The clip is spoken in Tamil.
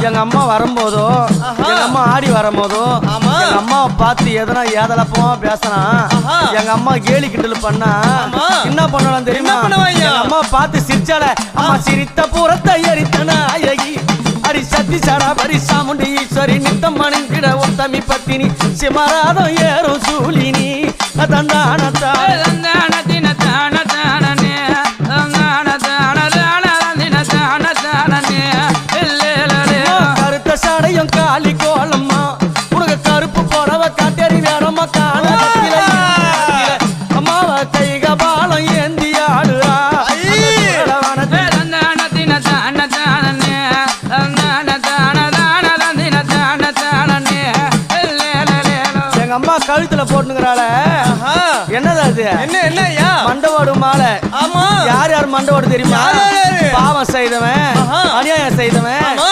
எங்க அம்மா வரும்போதோ எங்க அம்மா ஆடி வரும்போதோ எங்க அம்மாவை பார்த்து எதனா ஏதலப்பமா பேசினா எங்க அம்மா கேலி கிண்டல் பண்ணா என்ன பண்ணலாம் தெரியுமா? எங்க அம்மா பார்த்து சிரிச்சால அம்மா சிரித்த பூரத்தை எரித்தன அழகி அடி சத்தி சாரா பரி சாமுண்டி ஈஸ்வரி நித்தம் மணிங்கிட உத்தமி பத்தினி சிமராதம் ஏறும் சூலினி தந்தானத்தா கருத்த சாடையும் காலி கோலம்மா உனக்கு கருப்பு போடவ காட்டேரி வேறம்மா காண அம்மாவ கைக பாலம் ஏந்தி ஆடுறா எங்க அம்மா கழுத்துல போட்டுங்கிறாள என்னது அது? என்ன மண்டவோடு மாலை. யார் யார் மண்டவோடு தெரியுமா? பாவம் செய்தவன், அநியாயம் செய்தவன்,